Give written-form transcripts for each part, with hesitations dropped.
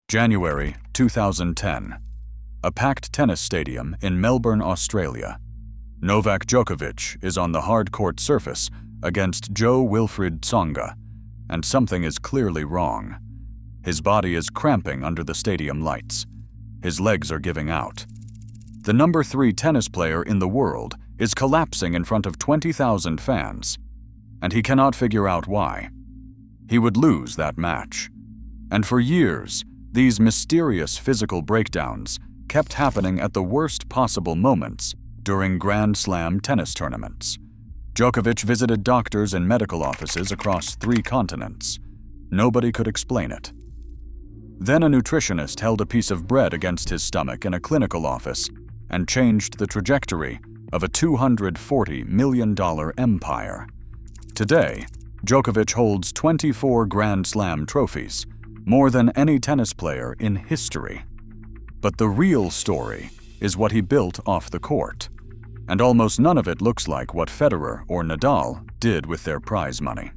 January 2010. A packed tennis stadium in Melbourne, Australia. Novak Djokovic is on the hard court surface against Jo-Wilfried Tsonga, and something is clearly wrong. His body is cramping under the stadium lights. His legs are giving out. The number 3 tennis player in the world is collapsing in front of 20,000 fans, and he cannot figure out why. He would lose that match. And for years, these mysterious physical breakdowns kept happening at the worst possible moments during Grand Slam tennis tournaments. Djokovic visited doctors and medical offices across 3 continents. Nobody could explain it. Then a nutritionist held a piece of bread against his stomach in a clinical office and changed the trajectory of a $240 million empire. Today, Djokovic holds 24 Grand Slam trophies, more than any tennis player in history. But the real story is what he built off the court, and almost none of it looks like what Federer or Nadal did with their prize money.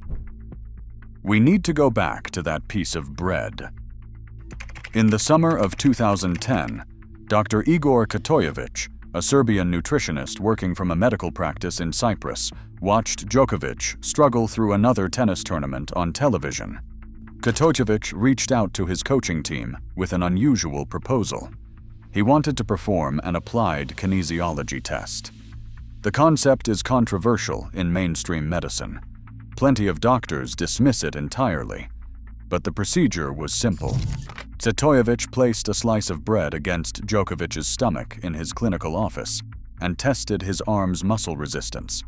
We need to go back to that piece of bread. In the summer of 2010, Dr. Igor Katojevic, a Serbian nutritionist working from a medical practice in Cyprus, watched Djokovic struggle through another tennis tournament on television. Katojevic reached out to his coaching team with an unusual proposal. He wanted to perform an applied kinesiology test. The concept is controversial in mainstream medicine. Plenty of doctors dismiss it entirely. But the procedure was simple. Katojevic placed a slice of bread against Djokovic's stomach in his clinical office and tested his arm's muscle resistance.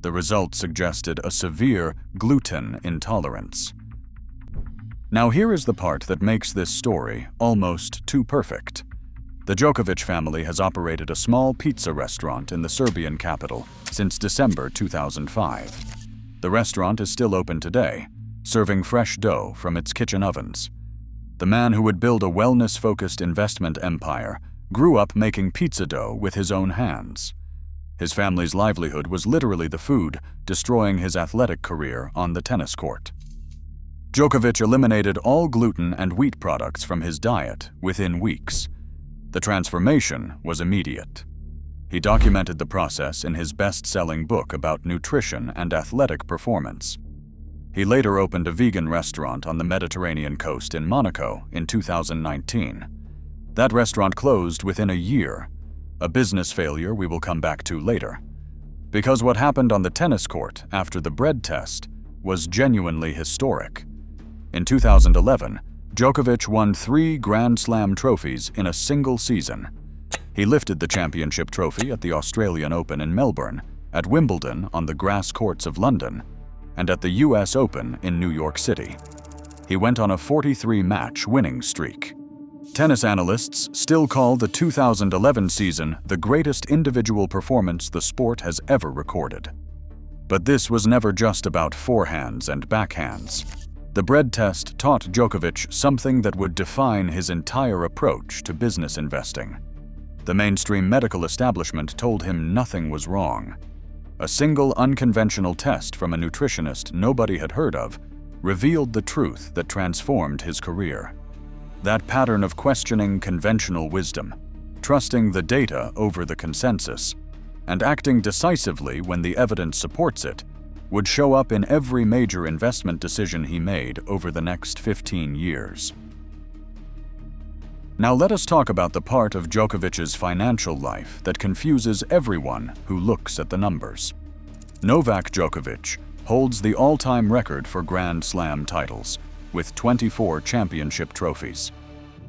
The result suggested a severe gluten intolerance. Now here is the part that makes this story almost too perfect. The Djokovic family has operated a small pizza restaurant in the Serbian capital since December 2005. The restaurant is still open today, serving fresh dough from its kitchen ovens. The man who would build a wellness-focused investment empire grew up making pizza dough with his own hands. His family's livelihood was literally the food, destroying his athletic career on the tennis court. Djokovic eliminated all gluten and wheat products from his diet within weeks. The transformation was immediate. He documented the process in his best-selling book about nutrition and athletic performance. He later opened a vegan restaurant on the Mediterranean coast in Monaco in 2019. That restaurant closed within a year, a business failure we will come back to later. Because what happened on the tennis court after the bread test was genuinely historic. In 2011, Djokovic won 3 Grand Slam trophies in a single season. He lifted the championship trophy at the Australian Open in Melbourne, at Wimbledon on the grass courts of London, and at the US Open in New York City. He went on a 43-match winning streak. Tennis analysts still call the 2011 season the greatest individual performance the sport has ever recorded. But this was never just about forehands and backhands. The bread test taught Djokovic something that would define his entire approach to business investing. The mainstream medical establishment told him nothing was wrong. A single unconventional test from a nutritionist nobody had heard of revealed the truth that transformed his career. That pattern of questioning conventional wisdom, trusting the data over the consensus, and acting decisively when the evidence supports it, would show up in every major investment decision he made over the next 15 years. Now let us talk about the part of Djokovic's financial life that confuses everyone who looks at the numbers. Novak Djokovic holds the all-time record for Grand Slam titles, with 24 championship trophies.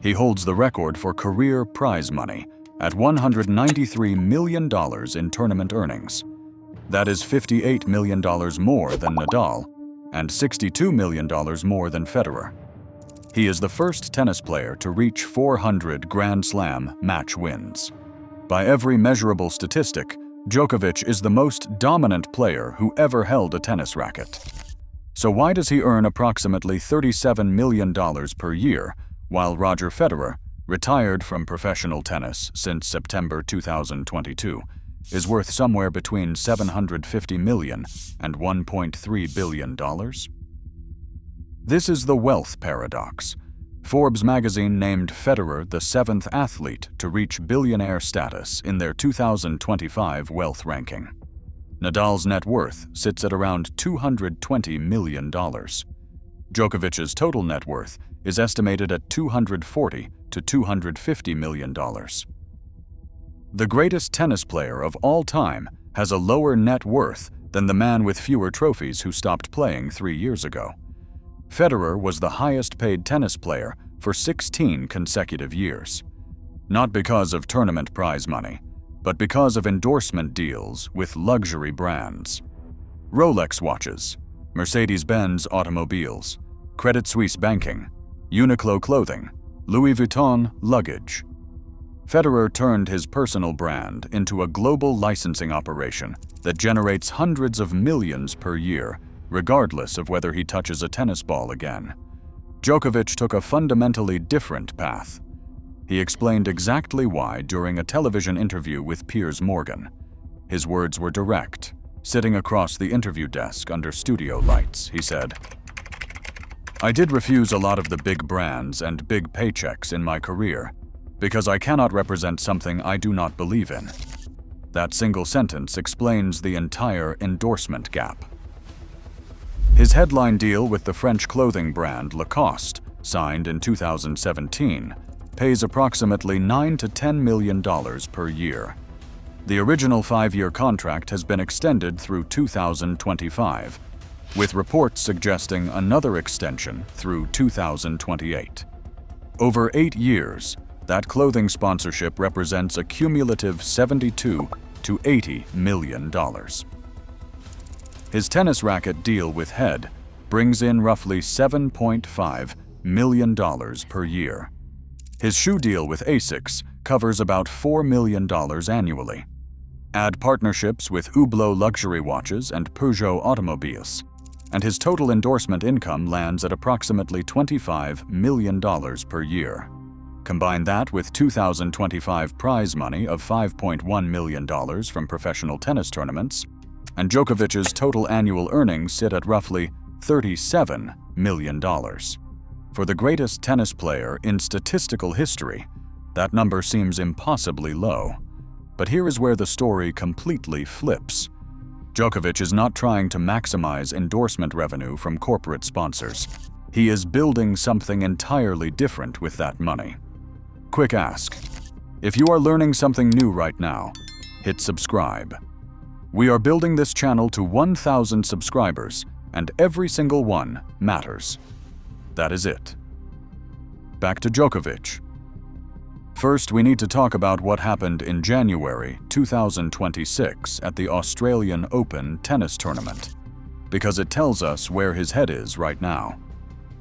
He holds the record for career prize money at $193 million in tournament earnings. That is $58 million more than Nadal and $62 million more than Federer. He is the first tennis player to reach 400 Grand Slam match wins. By every measurable statistic, Djokovic is the most dominant player who ever held a tennis racket. So why does he earn approximately $37 million per year, while Roger Federer, retired from professional tennis since September 2022, is worth somewhere between $750 million and $1.3 billion? This is the wealth paradox. Forbes magazine named Federer the 7th athlete to reach billionaire status in their 2025 wealth ranking. Nadal's net worth sits at around $220 million. Djokovic's total net worth is estimated at $240 to $250 million. The greatest tennis player of all time has a lower net worth than the man with fewer trophies who stopped playing 3 years ago. Federer was the highest-paid tennis player for 16 consecutive years, not because of tournament prize money, but because of endorsement deals with luxury brands. Rolex watches, Mercedes-Benz automobiles, Credit Suisse banking, Uniqlo clothing, Louis Vuitton luggage. Federer turned his personal brand into a global licensing operation that generates hundreds of millions per year, regardless of whether he touches a tennis ball again. Djokovic took a fundamentally different path. He explained exactly why during a television interview with Piers Morgan. His words were direct. Sitting across the interview desk under studio lights, he said, "I did refuse a lot of the big brands and big paychecks in my career because I cannot represent something I do not believe in." That single sentence explains the entire endorsement gap. His headline deal with the French clothing brand Lacoste, signed in 2017, pays approximately $9 to $10 million per year. The original 5-year contract has been extended through 2025, with reports suggesting another extension through 2028. Over 8 years, that clothing sponsorship represents a cumulative $72 to $80 million. His tennis racket deal with Head brings in roughly $7.5 million per year. His shoe deal with Asics covers about $4 million annually. Add partnerships with Hublot luxury watches and Peugeot automobiles, and his total endorsement income lands at approximately $25 million per year. Combine that with 2025 prize money of $5.1 million from professional tennis tournaments, and Djokovic's total annual earnings sit at roughly $37 million. For the greatest tennis player in statistical history, that number seems impossibly low. But here is where the story completely flips. Djokovic is not trying to maximize endorsement revenue from corporate sponsors. He is building something entirely different with that money. Quick ask. If you are learning something new right now, hit subscribe. We are building this channel to 1,000 subscribers, and every single one matters. That is it. Back to Djokovic. First, we need to talk about what happened in January 2026 at the Australian Open tennis tournament, because it tells us where his head is right now.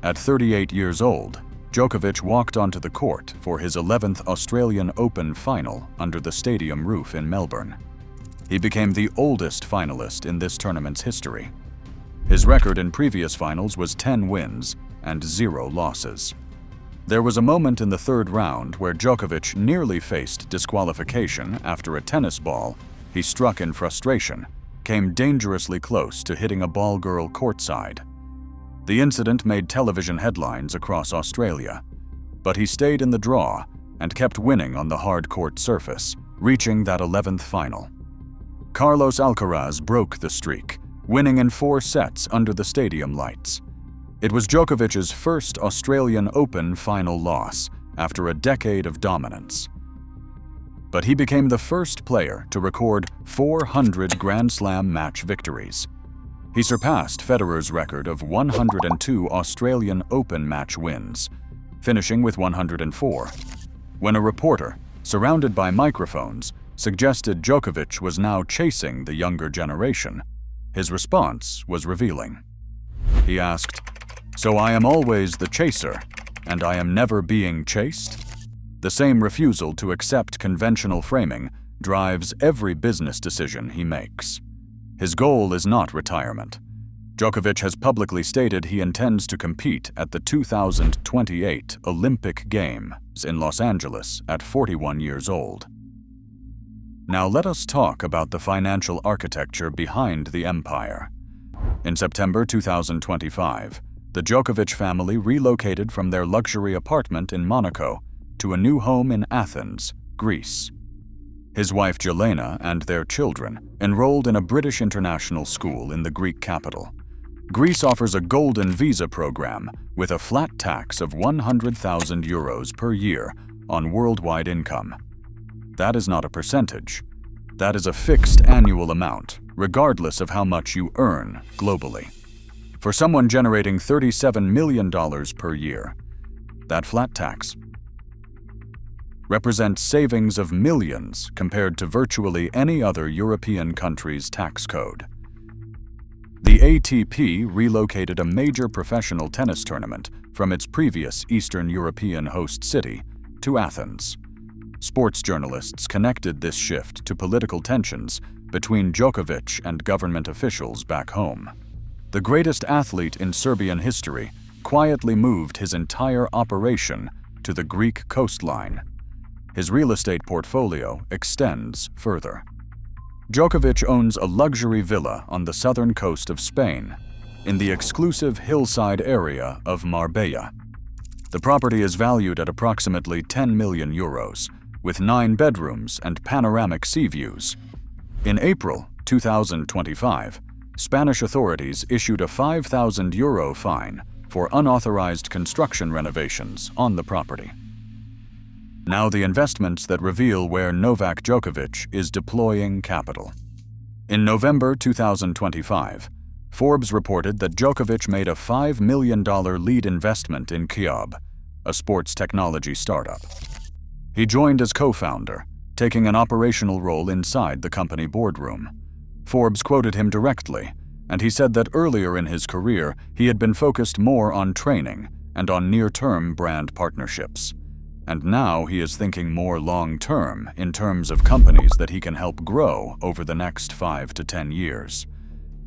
At 38 years old, Djokovic walked onto the court for his 11th Australian Open final under the stadium roof in Melbourne. He became the oldest finalist in this tournament's history. His record in previous finals was 10 wins and 0 losses. There was a moment in the third round where Djokovic nearly faced disqualification after a tennis ball he struck in frustration came dangerously close to hitting a ball girl courtside. The incident made television headlines across Australia, but he stayed in the draw and kept winning on the hard court surface, reaching that 11th final. Carlos Alcaraz broke the streak, winning in 4 sets under the stadium lights. It was Djokovic's first Australian Open final loss after a decade of dominance. But he became the first player to record 400 Grand Slam match victories. He surpassed Federer's record of 102 Australian Open match wins, finishing with 104. When a reporter, surrounded by microphones, suggested Djokovic was now chasing the younger generation, his response was revealing. He asked, "So I am always the chaser, and I am never being chased?" The same refusal to accept conventional framing drives every business decision he makes. His goal is not retirement. Djokovic has publicly stated he intends to compete at the 2028 Olympic Games in Los Angeles at 41 years old. Now let us talk about the financial architecture behind the empire. In September 2025, the Djokovic family relocated from their luxury apartment in Monaco to a new home in Athens, Greece. His wife Jelena and their children enrolled in a British international school in the Greek capital. Greece offers a golden visa program with a flat tax of 100,000 euros per year on worldwide income. That is not a percentage. That is a fixed annual amount, regardless of how much you earn globally. For someone generating $37 million per year, that flat tax represents savings of millions compared to virtually any other European country's tax code. The ATP relocated a major professional tennis tournament from its previous Eastern European host city to Athens. Sports journalists connected this shift to political tensions between Djokovic and government officials back home. The greatest athlete in Serbian history quietly moved his entire operation to the Greek coastline. His real estate portfolio extends further. Djokovic owns a luxury villa on the southern coast of Spain, in the exclusive hillside area of Marbella. The property is valued at approximately 10 million euros, with 9 bedrooms and panoramic sea views. In April 2025, Spanish authorities issued a 5,000 euro fine for unauthorized construction renovations on the property. Now the investments that reveal where Novak Djokovic is deploying capital. In November 2025, Forbes reported that Djokovic made a $5 million lead investment in Kiob, a sports technology startup. He joined as co-founder, taking an operational role inside the company boardroom. Forbes quoted him directly, and he said that earlier in his career he had been focused more on training and on near-term brand partnerships. And now he is thinking more long-term in terms of companies that he can help grow over the next 5 to 10 years.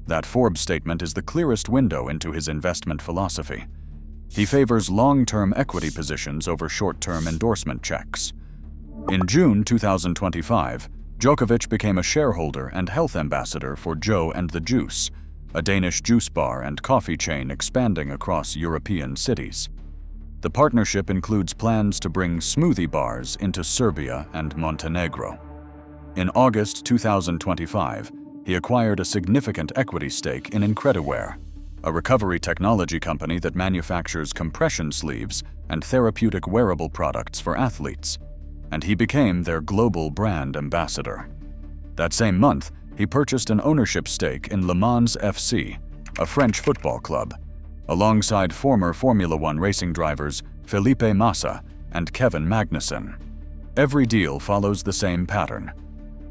That Forbes statement is the clearest window into his investment philosophy. He favors long-term equity positions over short-term endorsement checks. In June 2025, Djokovic became a shareholder and health ambassador for Joe and the Juice, a Danish juice bar and coffee chain expanding across European cities. The partnership includes plans to bring smoothie bars into Serbia and Montenegro. In August 2025, he acquired a significant equity stake in Incrediwear, a recovery technology company that manufactures compression sleeves and therapeutic wearable products for athletes, and he became their global brand ambassador. That same month, he purchased an ownership stake in Le Mans FC, a French football club, alongside former Formula One racing drivers Felipe Massa and Kevin Magnussen. Every deal follows the same pattern.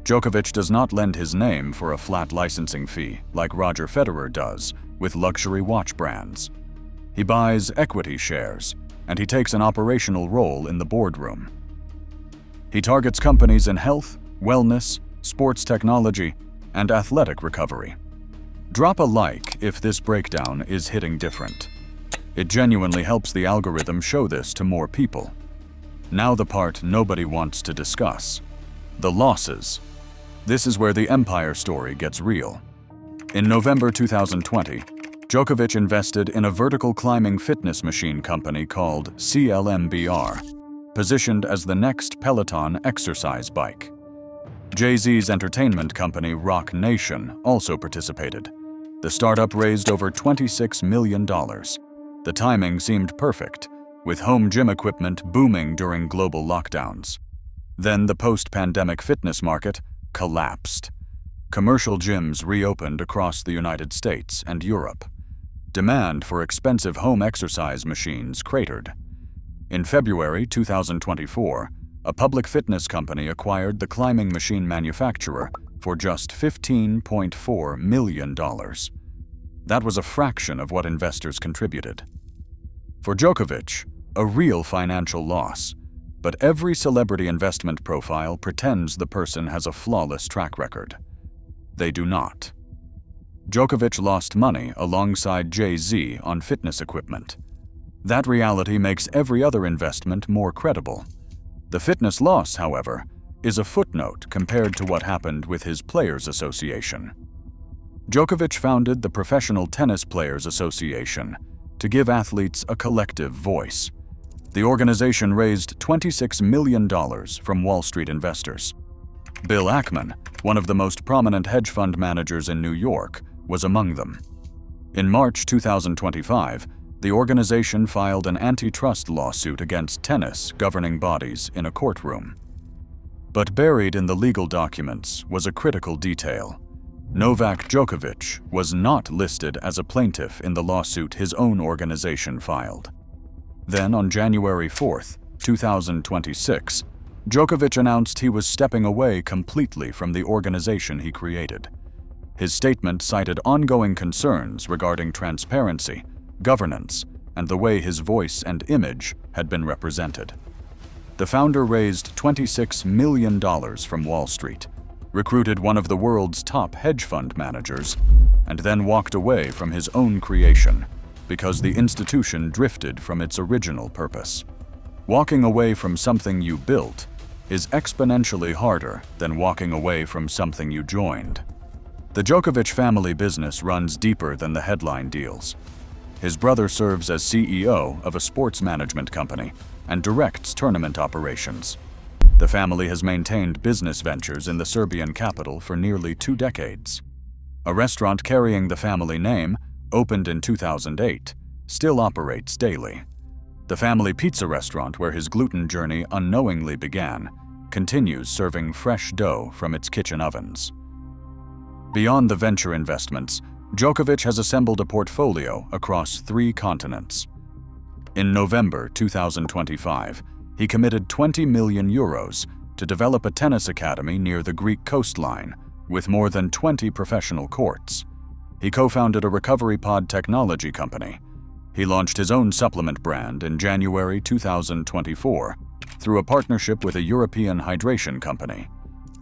Djokovic does not lend his name for a flat licensing fee like Roger Federer does with luxury watch brands. He buys equity shares, and he takes an operational role in the boardroom. He targets companies in health, wellness, sports technology, and athletic recovery. Drop a like if this breakdown is hitting different. It genuinely helps the algorithm show this to more people. Now the part nobody wants to discuss. The losses. This is where the empire story gets real. In November 2020, Djokovic invested in a vertical climbing fitness machine company called CLMBR, positioned as the next Peloton exercise bike. Jay-Z's entertainment company Rock Nation also participated. The startup raised over $26 million. The timing seemed perfect, with home gym equipment booming during global lockdowns. Then the post-pandemic fitness market collapsed. Commercial gyms reopened across the United States and Europe. Demand for expensive home exercise machines cratered. In February 2024, a public fitness company acquired the climbing machine manufacturer for just $15.4 million. That was a fraction of what investors contributed. For Djokovic, a real financial loss, but every celebrity investment profile pretends the person has a flawless track record. They do not. Djokovic lost money alongside Jay-Z on fitness equipment. That reality makes every other investment more credible. The fitness loss, however, is a footnote compared to what happened with his Players Association. Djokovic founded the Professional Tennis Players Association to give athletes a collective voice. The organization raised $26 million from Wall Street investors. Bill Ackman, one of the most prominent hedge fund managers in New York, was among them. In March 2025, the organization filed an antitrust lawsuit against tennis governing bodies in a courtroom. But buried in the legal documents was a critical detail. Novak Djokovic was not listed as a plaintiff in the lawsuit his own organization filed. Then, on January 4, 2026, Djokovic announced he was stepping away completely from the organization he created. His statement cited ongoing concerns regarding transparency, governance, and the way his voice and image had been represented. The founder raised $26 million from Wall Street, recruited one of the world's top hedge fund managers, and then walked away from his own creation because the institution drifted from its original purpose. Walking away from something you built is exponentially harder than walking away from something you joined. The Djokovic family business runs deeper than the headline deals. His brother serves as CEO of a sports management company and directs tournament operations. The family has maintained business ventures in the Serbian capital for nearly 2 decades. A restaurant carrying the family name, opened in 2008, still operates daily. The family pizza restaurant where his gluten journey unknowingly began continues serving fresh dough from its kitchen ovens. Beyond the venture investments, Djokovic has assembled a portfolio across 3 continents. In November 2025, he committed €20 million to develop a tennis academy near the Greek coastline with more than 20 professional courts. He co-founded a recovery pod technology company. He launched his own supplement brand in January 2024 through a partnership with a European hydration company.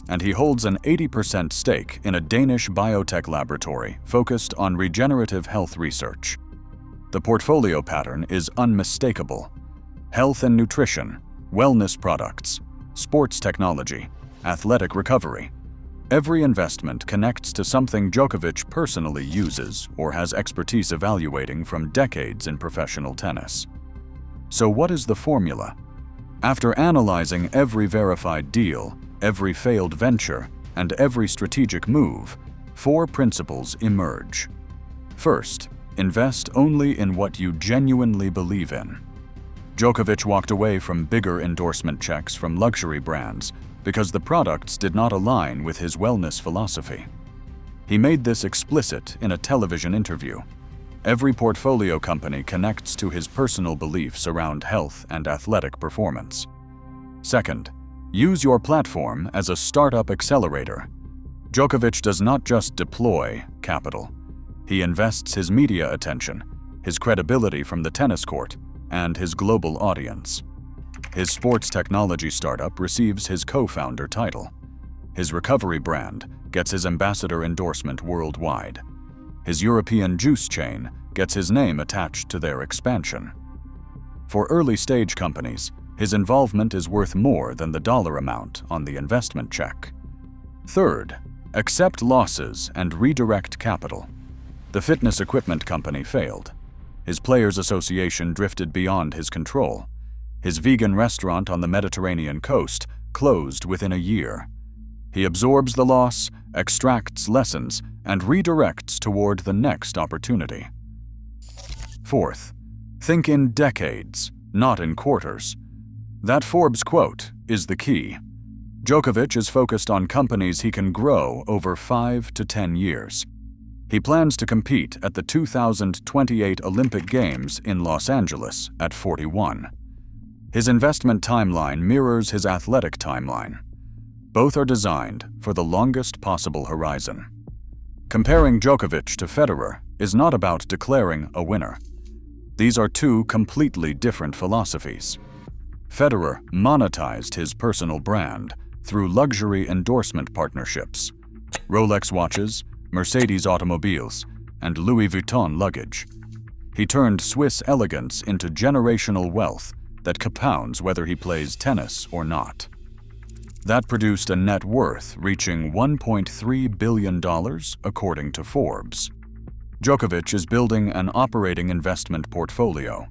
And he holds an 80% stake in a Danish biotech laboratory focused on regenerative health research. The portfolio pattern is unmistakable: health and nutrition, wellness products, sports technology, athletic recovery. Every investment connects to something Djokovic personally uses or has expertise evaluating from decades in professional tennis. So what is the formula? After analyzing every verified deal, every failed venture, and every strategic move, 4 principles emerge. First, invest only in what you genuinely believe in. Djokovic walked away from bigger endorsement checks from luxury brands because the products did not align with his wellness philosophy. He made this explicit in a television interview. Every portfolio company connects to his personal beliefs around health and athletic performance. Second, use your platform as a startup accelerator. Djokovic does not just deploy capital. He invests his media attention, his credibility from the tennis court, and his global audience. His sports technology startup receives his co-founder title. His recovery brand gets his ambassador endorsement worldwide. His European juice chain gets his name attached to their expansion. For early-stage companies, his involvement is worth more than the dollar amount on the investment check. Third, accept losses and redirect capital. The fitness equipment company failed. His Players Association drifted beyond his control. His vegan restaurant on the Mediterranean coast closed within a year. He absorbs the loss, extracts lessons, and redirects toward the next opportunity. Fourth, think in decades, not in quarters. That Forbes quote is the key. Djokovic is focused on companies he can grow over 5 to 10 years. He plans to compete at the 2028 Olympic Games in Los Angeles at 41. His investment timeline mirrors his athletic timeline. Both are designed for the longest possible horizon. Comparing Djokovic to Federer is not about declaring a winner. These are 2 completely different philosophies. Federer monetized his personal brand through luxury endorsement partnerships: Rolex watches, Mercedes automobiles, and Louis Vuitton luggage. He turned Swiss elegance into generational wealth that compounds whether he plays tennis or not. That produced a net worth reaching $1.3 billion according to Forbes. Djokovic is building an operating investment portfolio.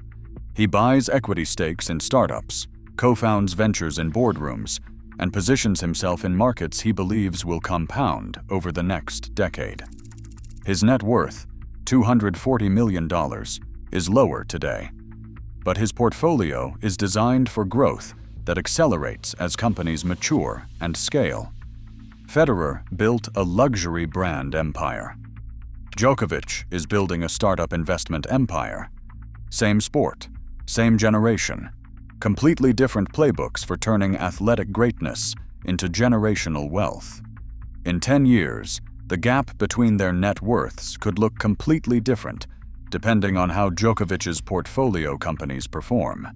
He buys equity stakes in startups, co-founds ventures in boardrooms, and positions himself in markets he believes will compound over the next decade. His net worth, $240 million, is lower today, but his portfolio is designed for growth that accelerates as companies mature and scale. Federer built a luxury brand empire. Djokovic is building a startup investment empire. Same sport, same generation, completely different playbooks for turning athletic greatness into generational wealth. In 10 years, the gap between their net worths could look completely different, depending on how Djokovic's portfolio companies perform.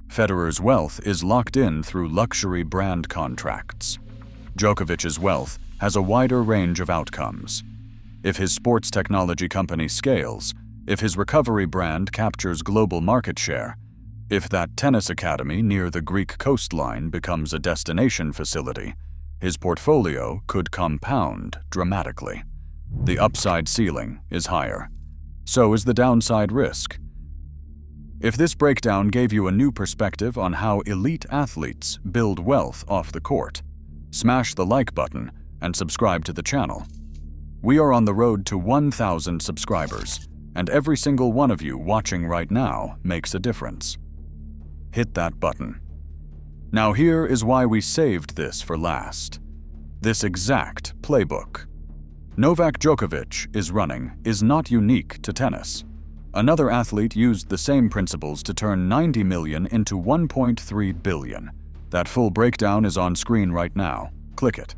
Federer's wealth is locked in through luxury brand contracts. Djokovic's wealth has a wider range of outcomes. If his sports technology company scales, if his recovery brand captures global market share, if that tennis academy near the Greek coastline becomes a destination facility, his portfolio could compound dramatically. The upside ceiling is higher. So is the downside risk. If this breakdown gave you a new perspective on how elite athletes build wealth off the court, smash the like button and subscribe to the channel. We are on the road to 1,000 subscribers, and every single one of you watching right now makes a difference. Hit that button. Now here is why we saved this for last. This exact playbook Novak Djokovic is running is not unique to tennis. Another athlete used the same principles to turn 90 million into 1.3 billion. That full breakdown is on screen right now. Click it.